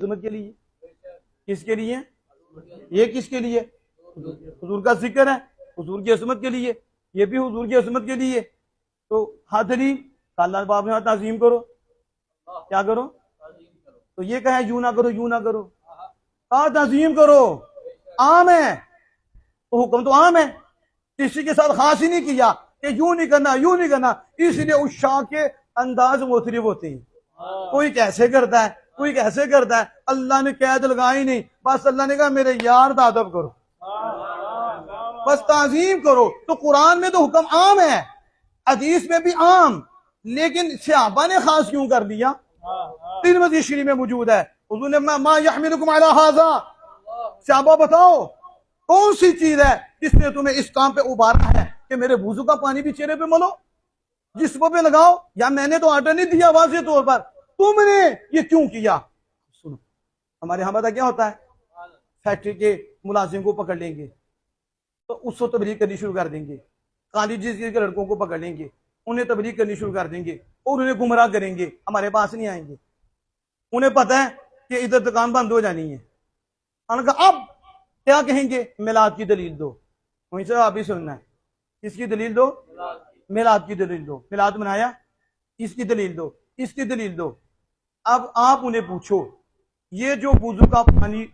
खिदमत के लिए। किसके लिए? ये किसके लिए? हुजूर का जिक्र है, हुजूर की अजमत के लिए, ये भी हुजूर की अजमत के लिए। तो हाँ दलील अल्लाह बाप ने ताज़ीम करो, क्या करो? तो ये कहे यूं ना करो, यूं ना करो, ताज़ीम करो। आम है तो हुक्म तो आम है, किसी के साथ खास ही नहीं किया कि यूं नहीं करना, यूं नहीं करना। इसलिए उस शाह के अंदाज मुख्तलिफ होते हैं। कोई कैसे करता है, कोई कैसे करता है। अल्लाह ने कैद लगाई नहीं, बस अल्लाह ने कहा मेरे यार का अदब करो, बस ताजीम करो। तो कुरान में तो हुक्म आम है, हदीस में भी आम, लेकिन सहाबा ने खास क्यों कर दिया? तिरमिज़ी शरीफ में मौजूद है, हुजूर ने मा यहमिलुकुम अला हाज़ा, सहाबा बताओ कौन सी चीज है जिसने तुम्हें इस काम पे उबारा है कि मेरे वुजू का पानी भी चेहरे पे मलो, जिस्मों पे लगाओ। या मैंने तो ऑर्डर नहीं दिया वाज़ेह तौर पर, तुमने ये क्यों किया? सुनो, हमारे यहाँ पता क्या होता है, फैक्ट्री के मुलाजिम को पकड़ लेंगे तो उसको तबलीग करनी शुरू कर देंगे, कॉलेज के लड़कों को पकड़ लेंगे, उन्हें तबलीग करनी शुरू कर देंगे और उन्हें गुमराह करेंगे, हमारे पास नहीं आएंगे। उन्हें पता है कि इधर दुकान बंद हो जानी है। अब क्या कहेंगे? मिलाद की दलील दो। वहीं से आप भी सुनना है, इसकी दलील दो, मिलाद की दलील दो, मिलाद बनाया, इसकी दलील दो, इसकी दलील दो। अब आप उन्हें पूछो ये जो वुजू का पानी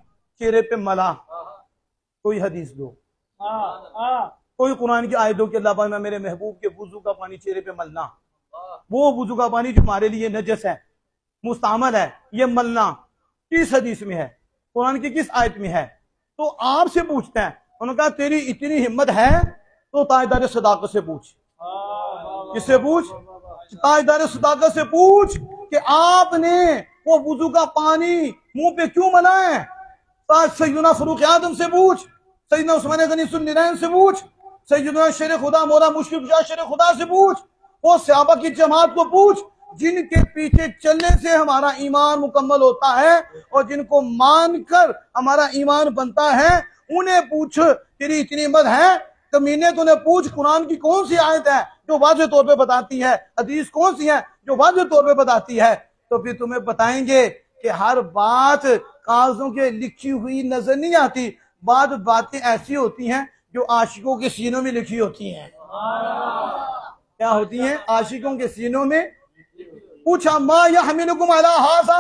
चेहरे पे मला, कोई हदीस दो, कोई कुरान की आयत दो कि अल्लाह पाक ने मेरे महबूब के वुजू का पानी चेहरे पे मलना, वो वुजू का पानी जो हमारे लिए नजस है, मुस्तामल है, ये मलना किस हदीस में है, कुरान की किस आयत में है? तो आपसे पूछते हैं। उन्होंने कहा तेरी इतनी हिम्मत है तो ताजदार सदाकत से पूछ। किससे पूछ? ताजदार सदाकत से पूछ कि आपने वो वुजू का पानी मुंह पे क्यों मला है। सैयदना फरूक आदम से पूछ, सैयदना उस्मान गनी सुन्निरैन से पूछ, सैयदना शेर खुदा मौला मुश्किल शेर खुदा से पूछ, वो सहाबा की जमात को पूछ जिनके पीछे चलने से हमारा ईमान मुकम्मल होता है और जिनको मानकर हमारा ईमान बनता है। उन्हें पूछ तेरी इतनी हिम्मत है, कमीने तो उन्हें पूछ कुरान की कौन सी आयत है जो वाज़ेह तौर पे बताती है, हदीस कौन सी है जो वाज़ेह तौर पे बताती है। तो फिर तुम्हें बताएंगे कि हर बात कागजों के लिखी हुई नजर नहीं आती, बातें ऐसी होती हैं जो आशिकों के सीनों में लिखी होती हैं। क्या होती हैं? आशिकों के सीनों में। पूछा मा यहमिलुकुम अला हाज़ा,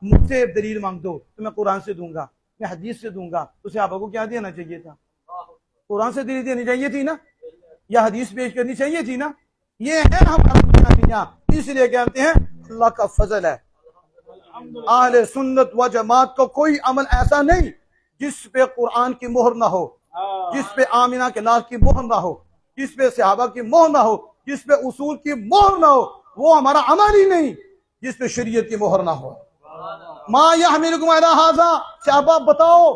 मुझसे दलील मांग दो तो मैं कुरान से दूंगा, मैं हदीस से दूंगा। तो सहाबा को क्या देना चाहिए था? कुरान से दलील देनी चाहिए थी ना, या हदीस पेश करनी चाहिए थी ना। ये है हमारा, इसलिए कहते हैं अल्लाह का फजल है। आहले सुन्नत व जमात का कोई अमल ऐसा नहीं जिस पे कुरान की मोहर ना हो, जिस पे आमिना के लाल की मोहर ना हो, जिस पे सहाबा की मोहर ना हो, जिस पे उसूल की मोहर ना हो, वो हमारा अमल ही नहीं। जिस पे शरीयत की मोहर ना हो। मा यहमिलुकुम अला हाज़ा, सहाबा बताओ,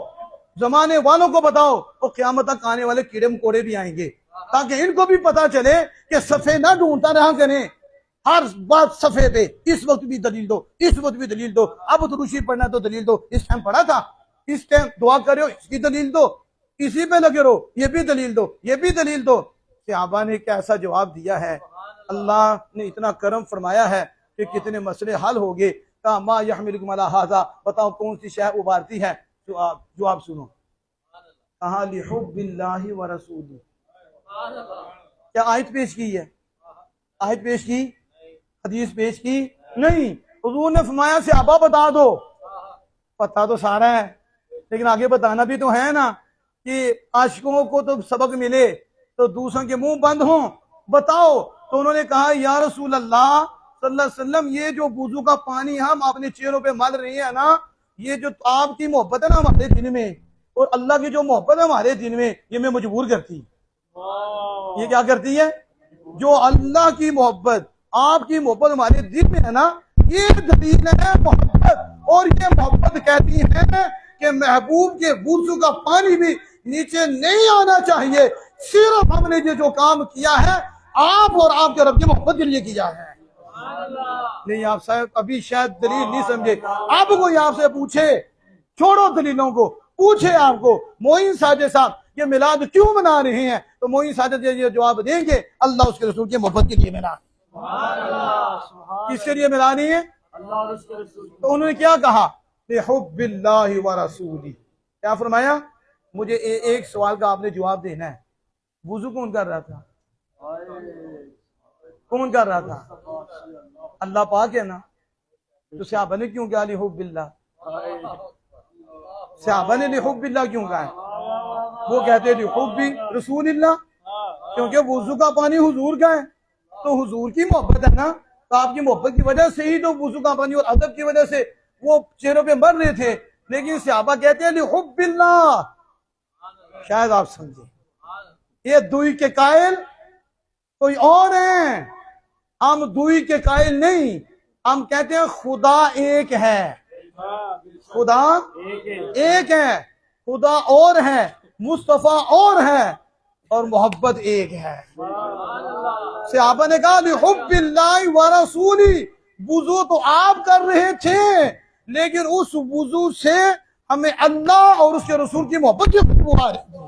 जमाने वालों को बताओ, और क़यामत तक आने वाले कीड़े मकोड़े भी आएंगे ताकि इनको भी पता चले कि सफ़े ना ढूंढता रहा करें, हर बात सफ़े पे, इस वक्त भी दलील दो, इस वक्त भी दलील दो। अब दुरूशी पढ़ना तो दलील दो, इस टाइम पढ़ा था, इस टाइम दुआ कर रहे हो, इसकी दलील दो, इसी पे लगे रहो, ये भी दलील दो, ये भी दलील दो। सहाबा ने कैसा जवाब दिया है, अल्लाह ने इतना करम फरमाया है कि कितने मसले हल हो गए। कहा मा यहमिलुकुम अला हाज़ा, बताओ कौन सी शय उबारती है? जो आप सुनो, कहा लिहुब्बिल्लाहि व रसूली। क्या आयत पेश की है? आयत पेश की, हदीस पेश की नहीं। हुजूर ने फरमाया सहाबा बता दो, पता तो सारा है लेकिन आगे बताना भी तो है ना कि आशिकों को तो सबक मिले तो दूसरों के मुंह बंद हों, बताओ। तो उन्होंने कहा या रसूल अल्लाह सल्लल्लाहु अलैहि वसल्लम, ये जो वुजू का पानी हम अपने चेहरों पे मल रही है ना, ये जो आपकी मोहब्बत है ना हमारे दिल में, और अल्लाह की जो मोहब्बत है हमारे दिल में, ये मैं मजबूर करती। ये क्या करती है? जो अल्लाह की मोहब्बत, आपकी मोहब्बत हमारे दिल में है ना, ये दलील है मोहब्बत। और ये मोहब्बत कहती है कि महबूब के वुजू का पानी भी नीचे नहीं आना चाहिए। सिर्फ हमने जो काम किया है आप और आपके रब की मोहब्बत के लिए किया है। नहीं आप साहब अभी शायद दलील नहीं समझे। अब कोई आपसे पूछे, छोड़ो दलीलों को, पूछे आपको मोइन साजिद साहब ये मिलाद क्यों मना रहे हैं, तो मोइन साजिद ये जवाब देंगे अल्लाह उसके रसूल की मोहब्बत के लिए मिला। किसके लिए मिलानी है? तो उन्होंने क्या कहा? लिहुब्बिल्लाहि व रसूली। क्या फरमाया? मुझे एक सवाल का आपने जवाब देना है। वुजू कौन कर रहा था? कौन कर रहा था? अल्लाह पाक है ना। तो सहाबा ने क्यों कहा लिहुब्बिल्लाह? सहाबा ने लिहुब्बिल्लाह क्यों कहा है? वो कहते हैं लिहुब्बी रसूलिल्लाह, क्योंकि वुजू का पानी हुजूर का है, तो हुजूर की मोहब्बत है ना। तो आपकी मोहब्बत की वजह से ही तो वुजू का पानी और अदब की वजह से वो चेहरों पे मर रहे थे। लेकिन सहाबा कहते हैं लिहुब्बिल्लाह। शायद आप समझे, ये दुई के कायल कोई और हैं, हम दुई के कायल नहीं। हम कहते हैं खुदा एक है, खुदा एक है, खुदा और है, मुस्तफा और है, और मोहब्बत एक है। सहाबा ने कहा लिहुब्बिल्लाहि व रसूली। वुजू तो आप कर रहे थे, लेकिन उस वुजू से हमें अल्लाह और उसके रसूल की मोहब्बत की खुशबू आ रही है।